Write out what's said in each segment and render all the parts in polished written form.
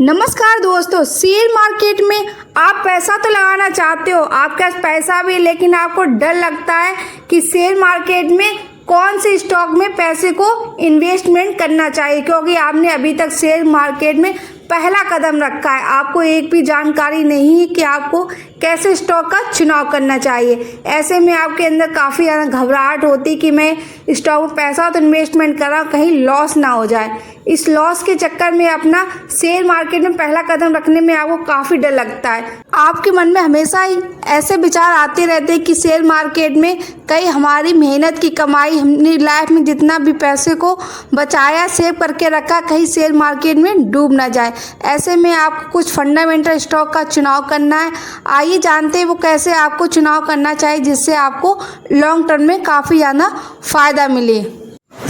नमस्कार दोस्तों, share market में आप पैसा तो लगाना चाहते हो, आपके पास पैसा भी, लेकिन आपको डर लगता है कि शेयर मार्केट में कौन से स्टॉक में पैसे को इन्वेस्टमेंट करना चाहिए, क्योंकि आपने अभी तक शेयर मार्केट में पहला कदम रखा है। आपको एक भी जानकारी नहीं है कि आपको कैसे स्टॉक का चुनाव करना चाहिए। ऐसे में आपके अंदर काफ़ी ज़्यादा घबराहट होती कि मैं स्टॉक में पैसा तो इन्वेस्टमेंट कर रहा हूँ, कहीं लॉस ना हो जाए। इस लॉस के चक्कर में अपना शेयर मार्केट में पहला कदम रखने में आपको काफ़ी डर लगता है। आपके मन में हमेशा ही ऐसे विचार आते रहते हैं कि शेयर मार्केट में कहीं हमारी मेहनत की कमाई, हमने लाइफ में जितना भी पैसे को बचाया, सेव करके रखा, कहीं शेयर मार्केट में डूब ना जाए। ऐसे में आपको कुछ फंडामेंटल स्टॉक का चुनाव करना है। आइए जानते हैं वो कैसे आपको चुनाव करना चाहिए जिससे आपको लॉन्ग टर्म में काफ़ी ज़्यादा फ़ायदा मिले।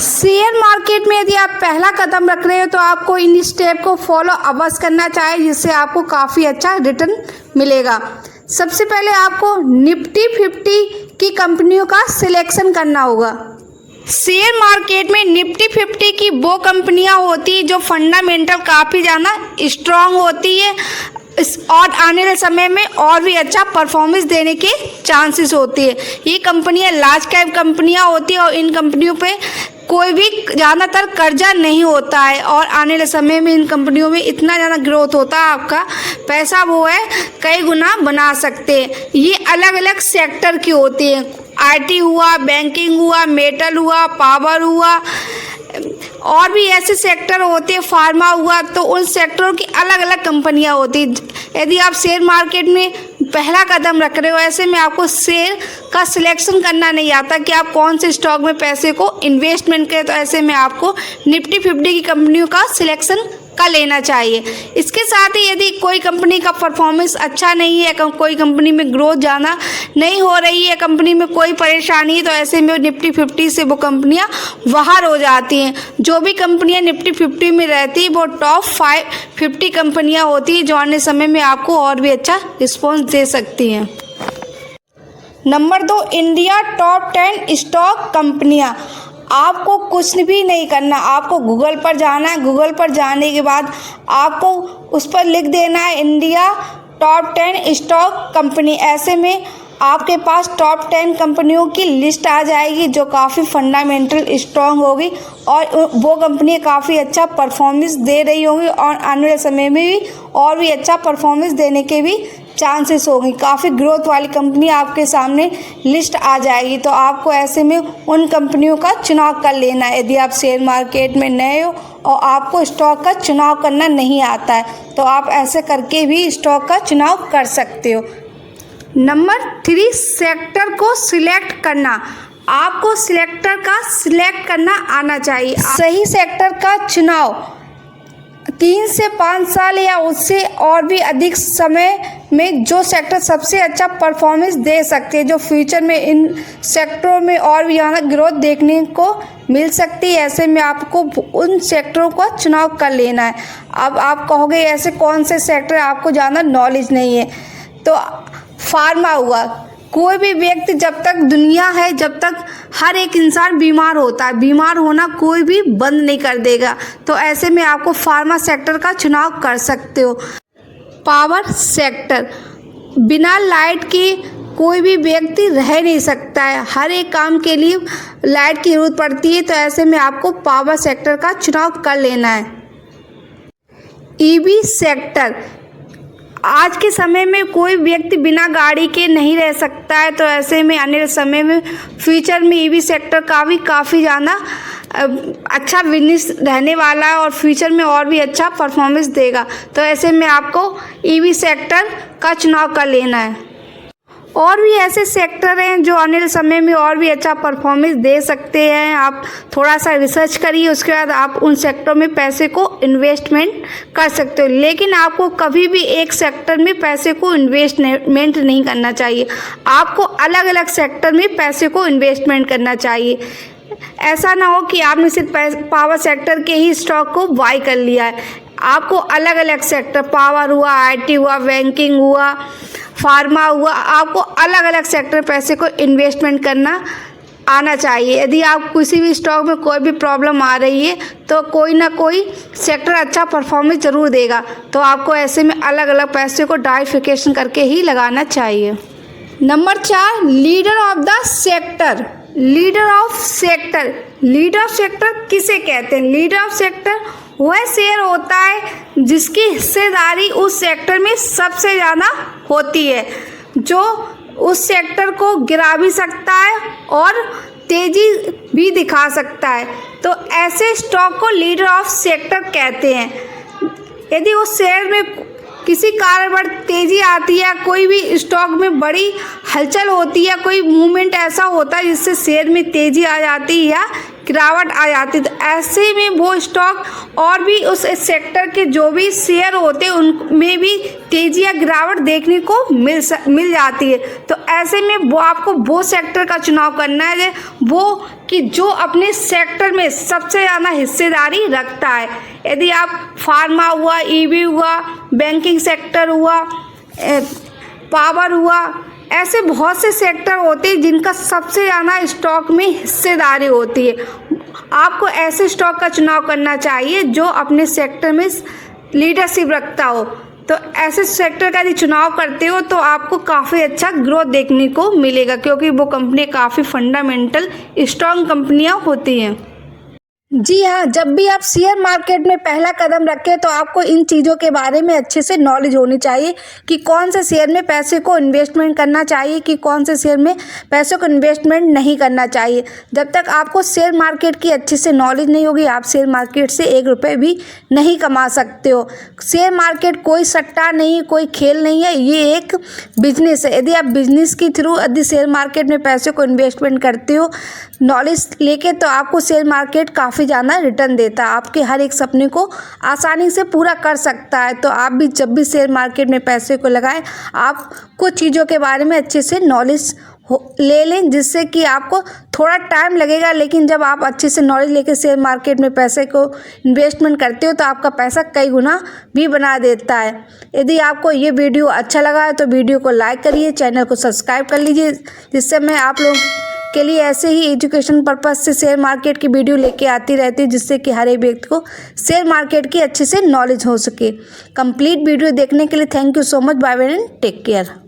शेयर मार्केट में यदि आप पहला कदम रख रहे हो तो आपको इन स्टेप को फॉलो अवश्य करना चाहिए, जिससे आपको काफ़ी अच्छा रिटर्न मिलेगा। सबसे पहले आपको निफ्टी 50 की कंपनियों का सिलेक्शन करना होगा। शेयर मार्केट में निफ्टी 50 की वो कंपनियां होती है जो फंडामेंटल काफ़ी ज़्यादा स्ट्रांग होती है और आने वाले समय में और भी अच्छा परफॉर्मेंस देने के चांसेस होती है। ये कंपनियां लार्ज कैप कंपनियां होती है और इन कंपनियों पे कोई भी ज़्यादातर कर्जा नहीं होता है और आने वाले समय में इन कंपनियों में इतना ज़्यादा ग्रोथ होता है, आपका पैसा वो है कई गुना बना सकते हैं। ये अलग अलग सेक्टर की होती हैं, आईटी हुआ, बैंकिंग हुआ, मेटल हुआ, पावर हुआ, और भी ऐसे सेक्टर होते हैं, फार्मा हुआ, तो उन सेक्टरों की अलग अलग कंपनियां होती। यदि आप शेयर मार्केट में पहला कदम रख रहे हो, ऐसे में आपको शेयर का सिलेक्शन करना नहीं आता कि आप कौन से स्टॉक में पैसे को इन्वेस्टमेंट करें, तो ऐसे में आपको निफ्टी 50 की कंपनियों का सिलेक्शन का लेना चाहिए। इसके साथ ही यदि कोई कंपनी का परफॉर्मेंस अच्छा नहीं है, कोई कंपनी में ग्रोथ ज़्यादा नहीं हो रही है, कंपनी में कोई परेशानी है, तो ऐसे में निफ्टी 50 से वो कंपनियां बाहर हो जाती हैं। जो भी कंपनियां निफ्टी 50 में रहती है वो टॉप 50 कंपनियां होती हैं जो आने समय में आपको और भी अच्छा रिस्पॉन्स दे सकती हैं। नंबर 2, इंडिया टॉप 10 स्टॉक कंपनियां। आपको कुछ भी नहीं करना, आपको गूगल पर जाना है। गूगल पर जाने के बाद आपको उस पर लिख देना है इंडिया टॉप 10 स्टॉक कंपनी। ऐसे में आपके पास टॉप 10 कंपनियों की लिस्ट आ जाएगी जो काफ़ी फंडामेंटल स्ट्रांग होगी और वो कंपनी काफ़ी अच्छा परफॉर्मेंस दे रही होंगी और आने वाले समय में भी और भी अच्छा परफॉर्मेंस देने के भी चांसेस होंगी। काफ़ी ग्रोथ वाली कंपनी आपके सामने लिस्ट आ जाएगी, तो आपको ऐसे में उन कंपनियों का चुनाव कर लेना है। यदि आप शेयर मार्केट में नए हो और आपको स्टॉक का चुनाव करना नहीं आता है तो आप ऐसे करके भी स्टॉक का चुनाव कर सकते हो। नंबर 3, सेक्टर को सिलेक्ट करना। आपको सेक्टर का सिलेक्ट करना आना चाहिए। सही सेक्टर का चुनाव 3 से 5 साल या उससे और भी अधिक समय में जो सेक्टर सबसे अच्छा परफॉर्मेंस दे सकते हैं, जो फ्यूचर में इन सेक्टरों में और भी ज़्यादा ग्रोथ देखने को मिल सकती है, ऐसे में आपको उन सेक्टरों का चुनाव कर लेना है। अब आप कहोगे ऐसे कौन से सेक्टर आपको ज़्यादा नॉलेज नहीं है, तो फार्मा हुआ। कोई भी व्यक्ति जब तक दुनिया है, जब तक हर एक इंसान बीमार होता है, बीमार होना कोई भी बंद नहीं कर देगा, तो ऐसे में आपको फार्मा सेक्टर का चुनाव कर सकते हो। पावर सेक्टर, बिना लाइट के कोई भी व्यक्ति रह नहीं सकता है, हर एक काम के लिए लाइट की जरूरत पड़ती है, तो ऐसे में आपको पावर सेक्टर का चुनाव कर लेना है। ईवी सेक्टर, आज के समय में कोई व्यक्ति बिना गाड़ी के नहीं रह सकता है, तो ऐसे में आने वाले समय में फ्यूचर में ईवी सेक्टर का भी काफ़ी ज़्यादा अच्छा बिजनेस रहने वाला है और फ्यूचर में और भी अच्छा परफॉर्मेंस देगा, तो ऐसे में आपको ईवी सेक्टर का चुनाव कर लेना है। और भी ऐसे सेक्टर हैं जो आने वाले समय में और भी अच्छा परफॉर्मेंस दे सकते हैं। आप थोड़ा सा रिसर्च करिए, उसके बाद आप उन सेक्टर में पैसे को इन्वेस्टमेंट कर सकते हो, लेकिन आपको कभी भी एक सेक्टर में पैसे को इन्वेस्टमेंट नहीं करना चाहिए। आपको अलग अलग सेक्टर में पैसे को इन्वेस्टमेंट करना चाहिए। ऐसा ना हो कि आपने सिर्फ पावर सेक्टर के ही स्टॉक को बाय कर लिया है। आपको अलग अलग सेक्टर, पावर हुआ, आईटी हुआ, बैंकिंग हुआ, फार्मा हुआ, आपको अलग अलग सेक्टर पैसे को इन्वेस्टमेंट करना आना चाहिए। यदि आप किसी भी स्टॉक में कोई भी प्रॉब्लम आ रही है तो कोई ना कोई सेक्टर अच्छा परफॉर्मेंस ज़रूर देगा, तो आपको ऐसे में अलग अलग पैसे को डाइवर्सिफिकेशन करके ही लगाना चाहिए। Number 4, leader of the sector. Leader of sector, leader of sector किसे कहते हैं? लीडर ऑफ सेक्टर वह शेयर होता है जिसकी हिस्सेदारी उस सेक्टर में सबसे ज़्यादा होती है, जो उस सेक्टर को गिरा भी सकता है और तेजी भी दिखा सकता है। तो ऐसे स्टॉक को लीडर ऑफ सेक्टर कहते हैं। यदि उस शेयर में किसी कारणवश तेजी आती है, कोई भी स्टॉक में बड़ी हलचल होती है, कोई मूवमेंट ऐसा होता है जिससे शेयर में तेजी आ जाती है या गिरावट आ जाती है, तो ऐसे में वो स्टॉक और भी उस सेक्टर के जो भी शेयर होते हैं उनमें भी तेजी या गिरावट देखने को मिल जाती है। तो ऐसे में वो आपको वो सेक्टर का चुनाव करना है वो कि जो अपने सेक्टर में सबसे ज़्यादा हिस्सेदारी रखता है। यदि आप फार्मा हुआ, ईवी हुआ, बैंकिंग सेक्टर हुआ, पावर हुआ, ऐसे बहुत से सेक्टर होते हैं जिनका सबसे ज़्यादा स्टॉक में हिस्सेदारी होती है। आपको ऐसे स्टॉक का चुनाव करना चाहिए जो अपने सेक्टर में लीडरशिप रखता हो। तो ऐसे सेक्टर का यदि चुनाव करते हो तो आपको काफ़ी अच्छा ग्रोथ देखने को मिलेगा, क्योंकि वो कंपनी काफ़ी फंडामेंटल स्ट्रॉन्ग कंपनियां होती हैं। जी हाँ, जब भी आप शेयर मार्केट में पहला कदम रखें तो आपको इन चीज़ों के बारे में अच्छे से नॉलेज होनी चाहिए कि कौन से शेयर में पैसे को इन्वेस्टमेंट करना चाहिए, कि कौन से शेयर में पैसे को इन्वेस्टमेंट नहीं करना चाहिए। जब तक आपको शेयर मार्केट की अच्छे से नॉलेज नहीं होगी, आप शेयर मार्केट से 1 रुपये भी नहीं कमा सकते हो। शेयर मार्केट कोई सट्टा नहीं, कोई खेल नहीं है, ये एक बिजनेस है। यदि आप बिजनेस के थ्रू यदि शेयर मार्केट में पैसे को इन्वेस्टमेंट करते हो नॉलेज लेके, तो आपको शेयर मार्केट काफ़ी ज़्यादा रिटर्न देता है, आपके हर एक सपने को आसानी से पूरा कर सकता है। तो आप भी जब भी शेयर मार्केट में पैसे को लगाएं, आप कुछ चीज़ों के बारे में अच्छे से नॉलेज ले लें, जिससे कि आपको थोड़ा टाइम लगेगा, लेकिन जब आप अच्छे से नॉलेज लेकर शेयर मार्केट में पैसे को इन्वेस्टमेंट करते हो तो आपका पैसा कई गुना भी बना देता है। यदि आपको ये वीडियो अच्छा लगा है तो वीडियो को लाइक करिए, चैनल को सब्सक्राइब कर लीजिए, जिससे मैं आप लोगों के लिए ऐसे ही एजुकेशन पर्पस से शेयर मार्केट की वीडियो लेके आती रहती है, जिससे कि हर एक व्यक्ति को शेयर मार्केट की अच्छे से नॉलेज हो सके। कंप्लीट वीडियो देखने के लिए thank you so much. Bye bye and take care.